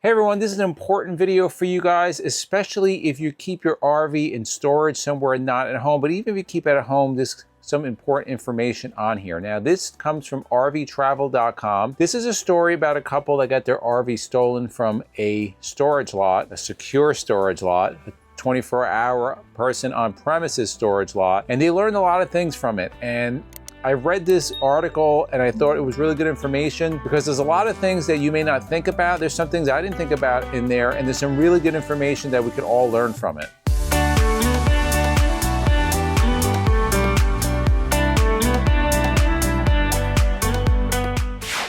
Hey everyone, this is an important video for you guys, especially if you keep your RV in storage somewhere not at home, but even if you keep it at home, there's some important information on here. Now, this comes from RVtravel.com. This is a story about a couple that got their RV stolen from a storage lot, a secure storage lot, a 24-hour person on premises storage lot, and they learned a lot of things from it. And I read this article and I thought it was really good information because there's a lot of things that you may not think about. There's some things I didn't think about in there, and there's some really good information that we could all learn from it.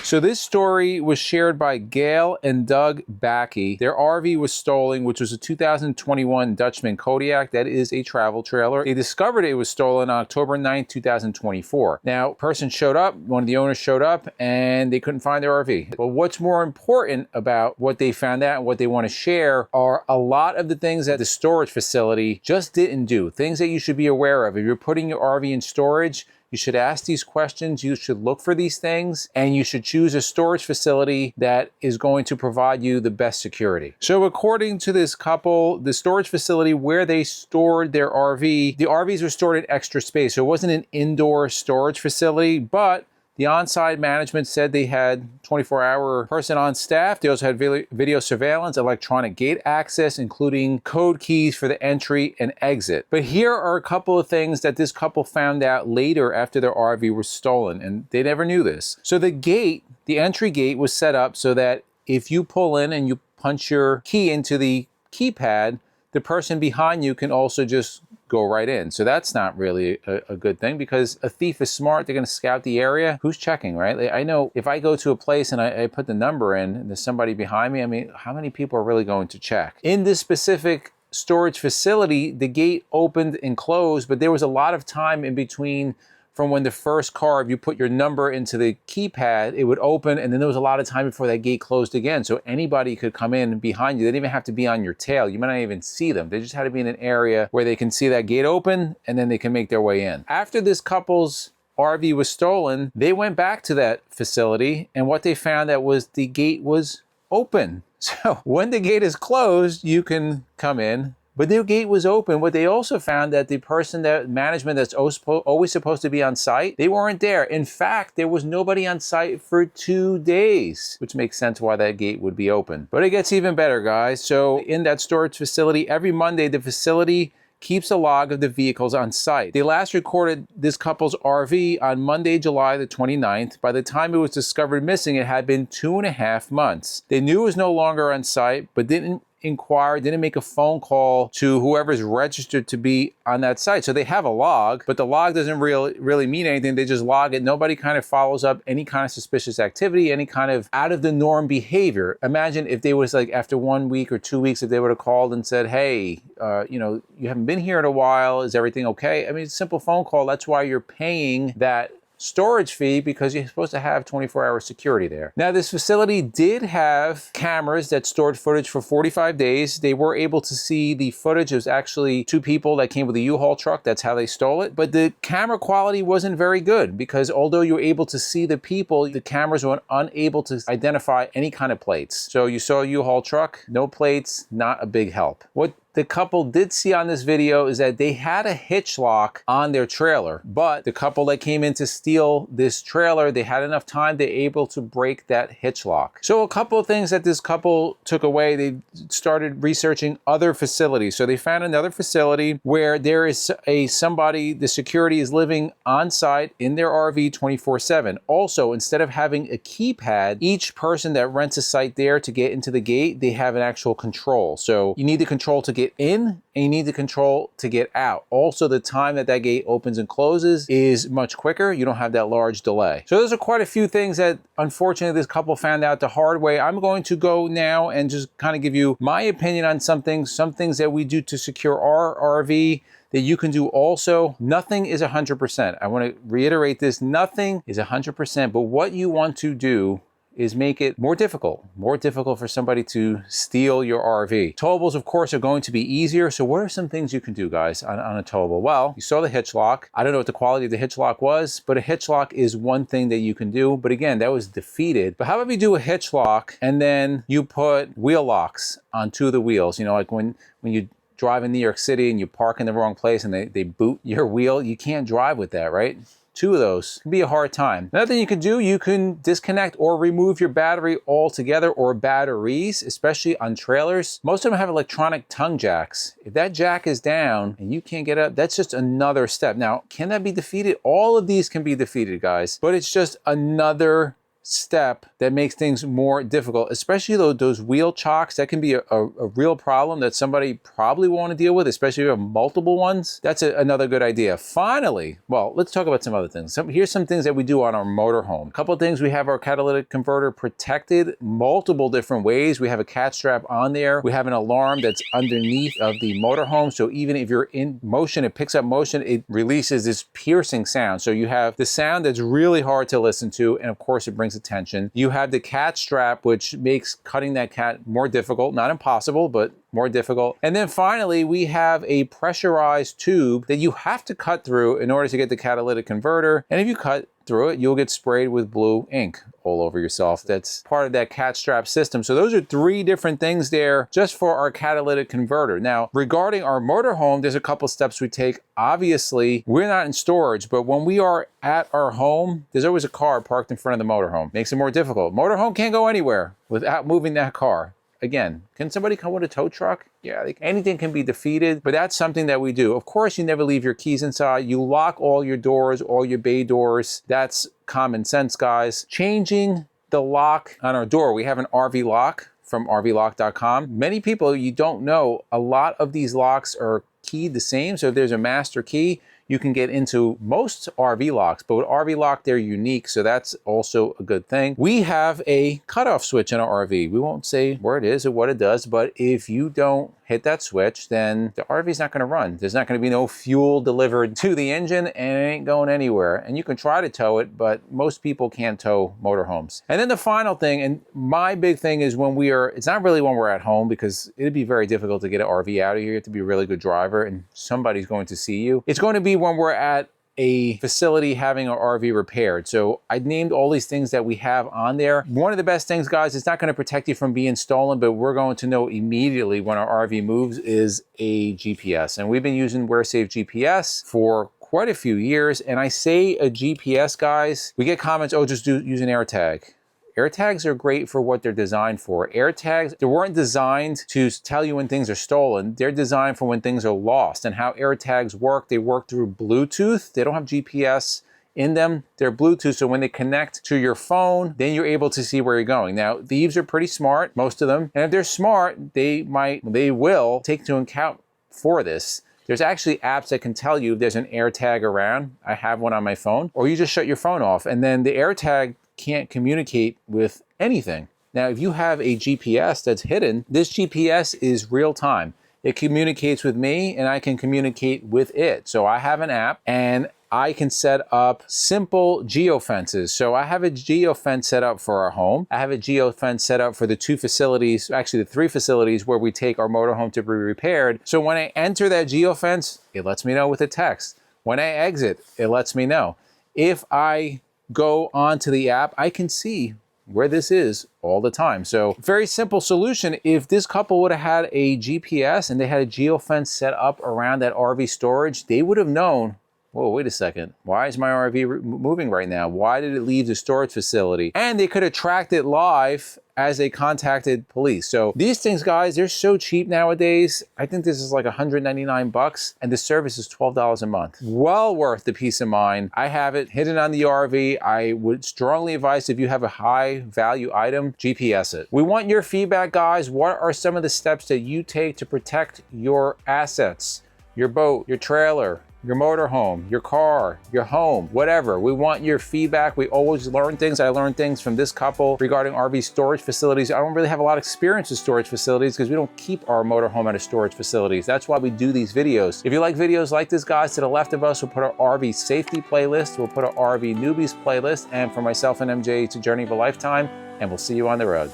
So this story was shared by Gail and Doug Backey. Their RV was stolen, which was a 2021 Dutchman Kodiak. That is a travel trailer. They discovered it was stolen on October 9th, 2024. Now, person showed up, one of the owners showed up, and they couldn't find their RV. But what's more important about what they found out and what they want to share are a lot of the things that the storage facility just didn't do. Things that you should be aware of. If you're putting your RV in storage, you should ask these questions, you should look for these things, and you should choose a storage facility that is going to provide you the best security. So according to this couple, the storage facility where they stored their RV, the RVs were stored in extra space. So it wasn't an indoor storage facility, but the on-site management said they had 24-hour person on staff. They also had video surveillance, electronic gate access, including code keys for the entry and exit. But here are a couple of things that this couple found out later after their RV was stolen, and they never knew this. So the gate, the entry gate, was set up so that if you pull in and you punch your key into the keypad, the person behind you can also just go right in. So that's not really a good thing, because a thief is smart. They're going to scout the area. Who's checking, right? I know if I go to a place and I put the number in and there's somebody behind me, I mean, how many people are really going to check? In this specific storage facility, the gate opened and closed, but there was a lot of time in between from when the first car, if you put your number into the keypad, it would open, and then there was a lot of time before that gate closed again. So anybody could come in behind you. They didn't even have to be on your tail. You might not even see them. They just had to be in an area where they can see that gate open, and then they can make their way in. After this couple's RV was stolen, they went back to that facility, and what they found out was the gate was open. So when the gate is closed, you can come in, but their gate was open. What they also found that the person, that management that's always supposed to be on site, they weren't there. In fact, there was nobody on site for 2 days, which makes sense why that gate would be open. But it gets even better, guys. So in that storage facility, every Monday, the facility keeps a log of the vehicles on site. They last recorded this couple's RV on Monday, July the 29th. By the time it was discovered missing, it had been 2.5 months. They knew it was no longer on site, but didn't inquire, didn't make a phone call to whoever's registered to be on that site. So they have a log, but the log doesn't really mean anything. They just log it. Nobody kind of follows up any kind of suspicious activity, any kind of out of the norm behavior. Imagine if they was like after 1 week or 2 weeks, if they would have called and said, hey, you haven't been here in a while. Is everything okay? I mean, it's a simple phone call. That's why you're paying that storage fee, because you're supposed to have 24-hour security there. Now, this facility did have cameras that stored footage for 45 days. They were able to see the footage. It was actually 2 people that came with a U-Haul truck. That's how they stole it. But the camera quality wasn't very good, because although you were able to see the people, the cameras were unable to identify any kind of plates. So you saw a U-Haul truck, no plates, not a big help. What the couple did see on this video is that they had a hitch lock on their trailer, but the couple that came in to steal this trailer, they had enough time, they were able to break that hitch lock. So a couple of things that this couple took away, they started researching other facilities. So they found another facility where there is somebody, the security is living on site in their RV 24/7. Also, instead of having a keypad, each person that rents a site there to get into the gate, they have an actual control. So you need the control to get in, and you need the control to get out. Also, the time that gate opens and closes is much quicker. You don't have that large delay. So those are quite a few things that unfortunately this couple found out the hard way. I'm going to go now and just kind of give you my opinion on some things that we do to secure our RV that you can do also. Nothing is 100%. I want to reiterate this. Nothing is 100%, but what you want to do is make it more difficult for somebody to steal your RV. Towables, of course, are going to be easier. So what are some things you can do, guys, on a towable? Well, you saw the hitch lock. I don't know what the quality of the hitch lock was, but a hitch lock is one thing that you can do. But again, that was defeated. But how about we do a hitch lock and then you put wheel locks on 2 of the wheels? You know, like when you drive in New York City and you park in the wrong place and they boot your wheel, you can't drive with that, right? 2 of those can be a hard time. Another thing you can do, you can disconnect or remove your battery altogether, or batteries, especially on trailers. Most of them have electronic tongue jacks. If that jack is down and you can't get up, that's just another step. Now, can that be defeated? All of these can be defeated, guys, but it's just another step that makes things more difficult, especially those wheel chocks. That can be a real problem that somebody probably will want to deal with, especially if you have multiple ones. That's another good idea. Finally, well, let's talk about some other things. Here's some things that we do on our motorhome. A couple of things: we have our catalytic converter protected multiple different ways. We have a cat strap on there. We have an alarm that's underneath of the motorhome, so even if you're in motion, it picks up motion, it releases this piercing sound. So you have the sound that's really hard to listen to, and of course it brings attention. You have the cat strap, which makes cutting that cat more difficult, not impossible, but more difficult. And then finally, we have a pressurized tube that you have to cut through in order to get the catalytic converter. And if you cut through it, you'll get sprayed with blue ink all over yourself. That's part of that cat strap system. So those are 3 different things there just for our catalytic converter. Now, regarding our motorhome, there's a couple steps we take. Obviously, we're not in storage, but when we are at our home, there's always a car parked in front of the motorhome. Makes it more difficult. Motorhome can't go anywhere without moving that car. Again, can somebody come with a tow truck? Yeah, anything can be defeated, but that's something that we do. Of course, you never leave your keys inside. You lock all your doors, all your bay doors. That's common sense, guys. Changing the lock on our door. We have an RV lock from RVlock.com. Many people, you don't know, a lot of these locks are keyed the same. So if there's a master key, you can get into most RV locks, but with RV lock, they're unique. So that's also a good thing. We have a cutoff switch in our RV. We won't say where it is or what it does, but if you don't hit that switch, then the RV is not going to run. There's not going to be no fuel delivered to the engine, and it ain't going anywhere. And you can try to tow it, but most people can't tow motorhomes. And then the final thing, and my big thing, is when it's not really when we're at home, because it'd be very difficult to get an RV out of here. You have to be a really good driver and somebody's going to see you. It's going to be when we're at a facility having our RV repaired. So I named all these things that we have on there. One of the best things, guys, it's not going to protect you from being stolen, but we're going to know immediately when our RV moves, is a GPS. And we've been using WhereSafe GPS for quite a few years. And I say a GPS, guys, we get comments, oh, just use an AirTag. AirTags are great for what they're designed for. AirTags, they weren't designed to tell you when things are stolen. They're designed for when things are lost. And how AirTags work, they work through Bluetooth. They don't have GPS in them. They're Bluetooth, so when they connect to your phone, then you're able to see where you're going. Now, thieves are pretty smart, most of them. And if they're smart, they will take into account for this. There's actually apps that can tell you if there's an AirTag around. I have one on my phone. Or you just shut your phone off, and then the AirTag can't communicate with anything. Now, if you have a GPS that's hidden, this GPS is real time. It communicates with me and I can communicate with it. So I have an app and I can set up simple geofences. So I have a geofence set up for our home. I have a geofence set up for the 2 facilities, actually the 3 facilities where we take our motorhome to be repaired. So when I enter that geofence, it lets me know with a text. When I exit, it lets me know. If I go onto the app, I can see where this is all the time. So very simple solution. If this couple would have had a GPS and they had a geofence set up around that RV storage, they would have known, whoa, wait a second. Why is my RV moving right now? Why did it leave the storage facility? And they could have tracked it live as they contacted police. So these things, guys, they're so cheap nowadays. I think this is like $199 and the service is $12 a month. Well worth the peace of mind. I have it hidden on the RV. I would strongly advise, if you have a high value item, GPS it. We want your feedback, guys. What are some of the steps that you take to protect your assets, your boat, your trailer, your motorhome, your car, your home, whatever. We want your feedback. We always learn things. I learned things from this couple regarding RV storage facilities. I don't really have a lot of experience with storage facilities because we don't keep our motorhome at a storage facilities. That's why we do these videos. If you like videos like this, guys, to the left of us, we'll put our RV safety playlist. We'll put our RV newbies playlist. And for myself and MJ, it's a journey of a lifetime. And we'll see you on the road.